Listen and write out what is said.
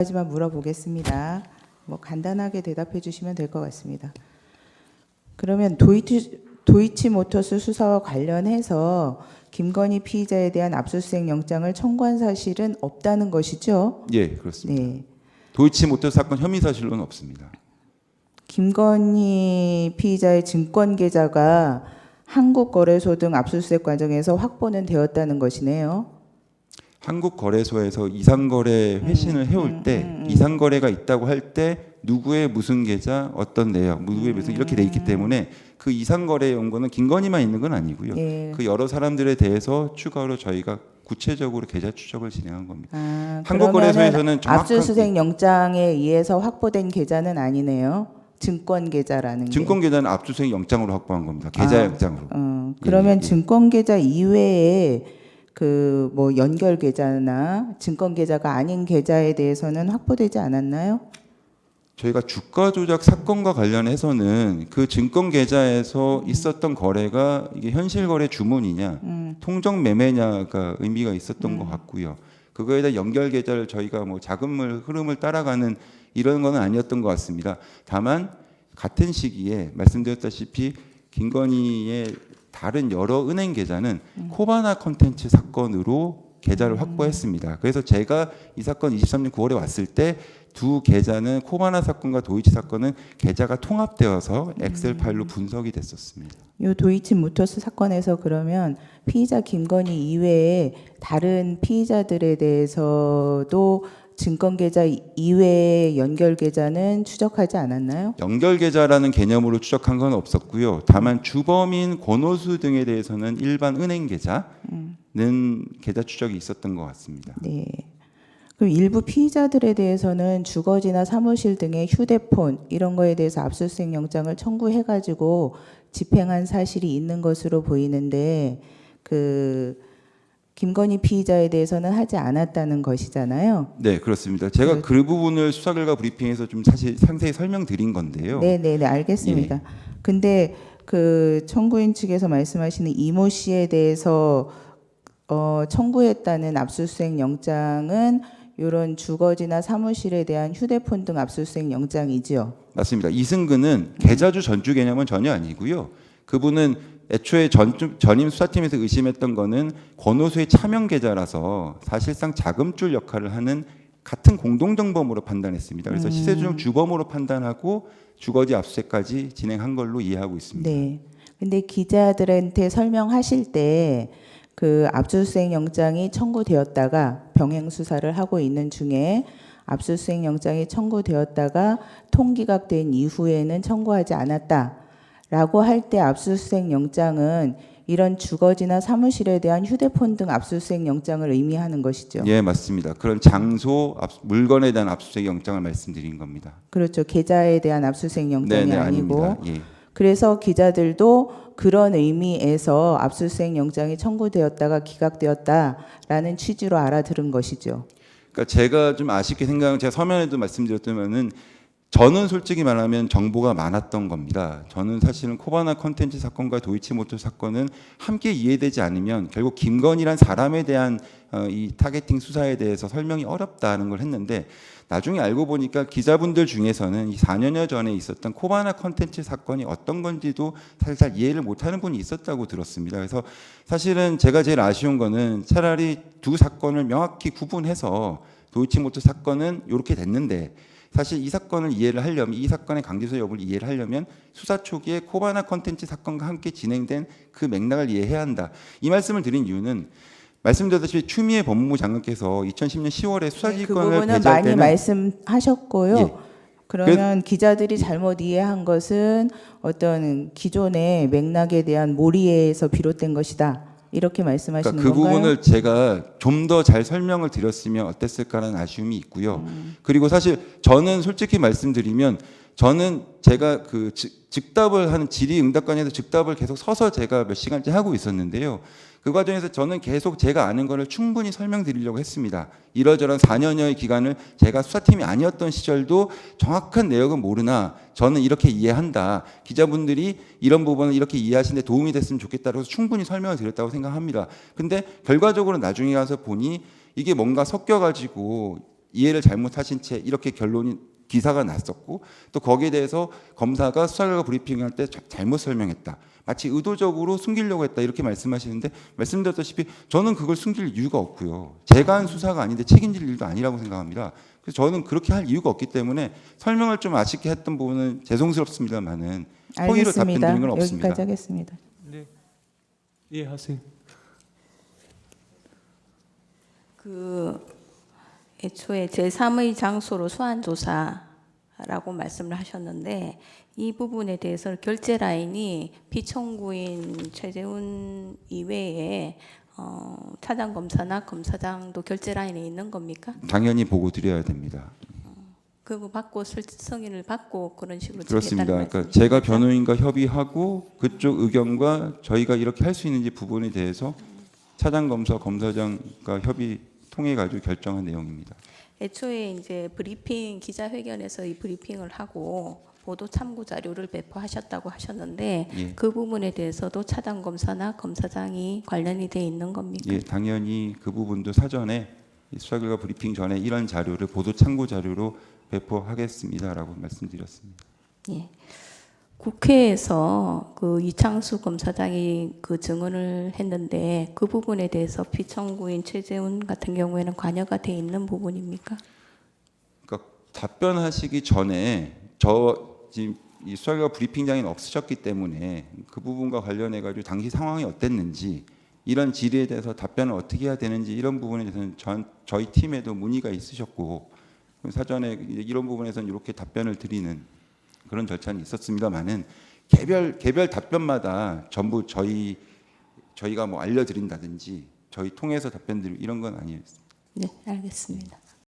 가지만 물어보겠습니다. 뭐 간단하게 대답해 주시면 될 것 같습니다. 그러면 도이치모터스 수사와 관련해서 김건희 피의자에 대한 압수수색 영장을 청구한 사실은 없다는 것이죠? 예, 그렇습니다. 네. 도이치모터스 사건 혐의 사실로는 없습니다. 김건희 피의자의 증권 계좌가 한국거래소 등 압수수색 과정에서 확보는 되었다는 것이네요. 한국거래소에서 이상거래 회신을 해올 때 이상거래가 있다고 할 때 누구의 무슨 계좌, 어떤 내역, 누구의 무슨 이렇게 돼 있기 때문에 그 이상거래 연고는 김건희만 있는 건 아니고요. 예. 그 여러 사람들에 대해서 추가로 저희가 구체적으로 계좌 추적을 진행한 겁니다. 아, 한국거래소에서는 정확한 압수수색 영장에 의해서 확보된 계좌는 아니네요. 증권 계좌라는 게. 증권 계좌는 압수수색 영장으로 확보한 겁니다. 계좌 영장으로. 그러면 예. 증권 계좌 이외에 그 뭐 연결 계좌나 증권 계좌가 아닌 계좌에 대해서는 확보되지 않았나요? 저희가 주가 조작 사건과 관련해서는 그 증권 계좌에서 있었던 거래가 이게 현실 거래 주문이냐, 통정 매매냐가 의미가 있었던 것 같고요. 그거에 대한 연결 계좌를 저희가 뭐 자금을 흐름을 따라가는 이런 거는 아니었던 것 같습니다. 다만 같은 시기에 말씀드렸다시피 김건희의 다른 여러 은행 계좌는 코바나 컨텐츠 사건으로 계좌를 확보했습니다. 그래서 제가 이 사건 23년 9월에 왔을 때 두 계좌는 코바나 사건과 도이치 사건은 계좌가 통합되어서 엑셀 파일로 분석이 됐었습니다. 이 도이치모터스 사건에서 그러면 피의자 김건희 이외에 다른 피의자들에 대해서도 증권 계좌 이외의 연결 계좌는 추적하지 않았나요? 연결 계좌라는 개념으로 추적한 건 없었고요. 다만 주범인 권오수 등에 대해서는 일반 은행 계좌는 계좌 추적이 있었던 것 같습니다. 네. 그럼 일부 피의자들에 대해서는 주거지나 사무실 등의 휴대폰 이런 거에 대해서 압수수색 영장을 청구해가지고 집행한 사실이 있는 것으로 보이는데 그 김건희 피의자에 대해서는 하지 않았다는 것이잖아요. 네, 그렇습니다. 제가 그 부분을 수사 결과 브리핑에서 좀 사실 상세히 설명드린 건데요. 네, 알겠습니다. 예. 근데 그 청구인 측에서 말씀하시는 이모 씨에 대해서 청구했다는 압수수색 영장은 이런 주거지나 사무실에 대한 휴대폰 등 압수수색 영장이지요. 맞습니다. 이승근은 계좌주 전주 개념은 전혀 아니고요. 그분은 애초에 전임 수사팀에서 의심했던 거는 권오수의 차명 계좌라서 사실상 자금줄 역할을 하는 같은 공동정범으로 판단했습니다. 그래서 시세조정 주범으로 판단하고 주거지 압수수색까지 진행한 걸로 이해하고 있습니다. 네. 근데 기자들한테 설명하실 때 그 압수수색 영장이 청구되었다가 병행 수사를 하고 있는 중에 압수수색 영장이 청구되었다가 통기각된 이후에는 청구하지 않았다라고 할 때 압수수색 영장은 이런 주거지나 사무실에 대한 휴대폰 등 압수수색 영장을 의미하는 것이죠. 예, 맞습니다. 그런 장소, 물건에 대한 압수수색 영장을 말씀드린 겁니다. 그렇죠. 계좌에 대한 압수수색 영장이 네네, 아니고. 아닙니다. 예. 그래서 기자들도 그런 의미에서 압수수색 영장이 청구되었다가 기각되었다라는 취지로 알아들은 것이죠. 그러니까 제가 좀 아쉽게 생각은 제가 서면에도 말씀드렸다면은 저는 솔직히 말하면 정보가 많았던 겁니다. 저는 사실은 코바나 컨텐츠 사건과 도이치모터 사건은 함께 이해되지 않으면 결국 김건희란 사람에 대한 이 타겟팅 수사에 대해서 설명이 어렵다는 걸 했는데 나중에 알고 보니까 기자분들 중에서는 이 4년여 전에 있었던 코바나 컨텐츠 사건이 어떤 건지도 사실 잘 이해를 못하는 분이 있었다고 들었습니다. 그래서 사실은 제가 제일 아쉬운 거는 차라리 두 사건을 명확히 구분해서 도이치모터 사건은 이렇게 됐는데 사실 이 사건을 이해를 하려면 이 사건의 강제수 여부를 이해를 하려면 수사 초기에 코바나 컨텐츠 사건과 함께 진행된 그 맥락을 이해해야 한다. 이 말씀을 드린 이유는 말씀드렸다시피 추미애 법무부 장관께서 2010년 10월에 수사지휘권을 그 부분은 배제할 많이 때는 말씀하셨고요. 예. 그러면 기자들이 잘못 이해한 것은 어떤 기존의 맥락에 대한 몰이에서 비롯된 것이다. 이렇게 말씀하시는 그러니까 그 건가요? 부분을 제가 좀 더 잘 설명을 드렸으면 어땠을까라는 아쉬움이 있고요. 그리고 사실 저는 솔직히 말씀드리면 저는 제가 그 즉답을 하는 질의응답관에서 즉답을 계속 서서 제가 몇 시간째 하고 있었는데요. 그 과정에서 저는 계속 제가 아는 거를 충분히 설명드리려고 했습니다. 이러저런 4년여의 기간을 제가 수사팀이 아니었던 시절도 정확한 내역은 모르나 저는 이렇게 이해한다. 기자분들이 이런 부분을 이렇게 이해하시는데 도움이 됐으면 좋겠다고 해서 충분히 설명을 드렸다고 생각합니다. 근데 결과적으로 나중에 가서 보니 이게 뭔가 섞여가지고 이해를 잘못하신 채 이렇게 결론이 기사가 났었고 또 거기에 대해서 검사가 수사 결과 브리핑할 때 잘못 설명했다. 마치 의도적으로 숨기려고 했다 이렇게 말씀하시는데 말씀드렸다시피 저는 그걸 숨길 이유가 없고요. 제가 한 수사가 아닌데 책임질 일도 아니라고 생각합니다. 그래서 저는 그렇게 할 이유가 없기 때문에 설명을 좀 아쉽게 했던 부분은 죄송스럽습니다만은 허위로 알겠습니다. 답변드린 건 없습니다. 여기까지 하겠습니다. 네, 이해하세요. 애초에 제3의 장소로 소환 조사라고 말씀을 하셨는데 이 부분에 대해서 결제 라인이 피청구인 최재훈 이외에 차장 검사나 검사장도 결제 라인에 있는 겁니까? 당연히 보고 드려야 됩니다. 그거 받고 승인을 받고 그런 식으로 그렇습니다. 진행했다는 그러니까 말씀이십니까? 제가 변호인과 협의하고 그쪽 의견과 저희가 이렇게 할 수 있는지 부분에 대해서 차장 검사, 검사장과 협의 통해 가지고 결정한 내용입니다. 애초에 이제 브리핑 기자회견에서 이 브리핑을 하고 보도 참고 자료를 배포하셨다고 하셨는데 예. 그 부분에 대해서도 차장 검사나 검사장이 관련이 돼 있는 겁니까? 예, 당연히 그 부분도 사전에 수사 결과 브리핑 전에 이런 자료를 보도 참고 자료로 배포하겠습니다라고 말씀드렸습니다. 예. 국회에서 그 이창수 검사장이 그 증언을 했는데 그 부분에 대해서 피청구인 최재훈 같은 경우에는 관여가 돼 있는 부분입니까? 그러니까 답변하시기 전에 저 지금 이 수사 결과 브리핑장이 없으셨기 때문에 그 부분과 관련해 가지고 당시 상황이 어땠는지 이런 질의에 대해서 답변을 어떻게 해야 되는지 이런 부분에 대해서는 저희 팀에도 문의가 있으셨고 사전에 이제 이런 부분에서는 이렇게 답변을 드리는 그런 절차는 있었습니다만은 개별 답변마다 전부 저희가 뭐 알려드린다든지 저희 통해서 답변드리고 이런 건 아니었습니다. 네, 알겠습니다.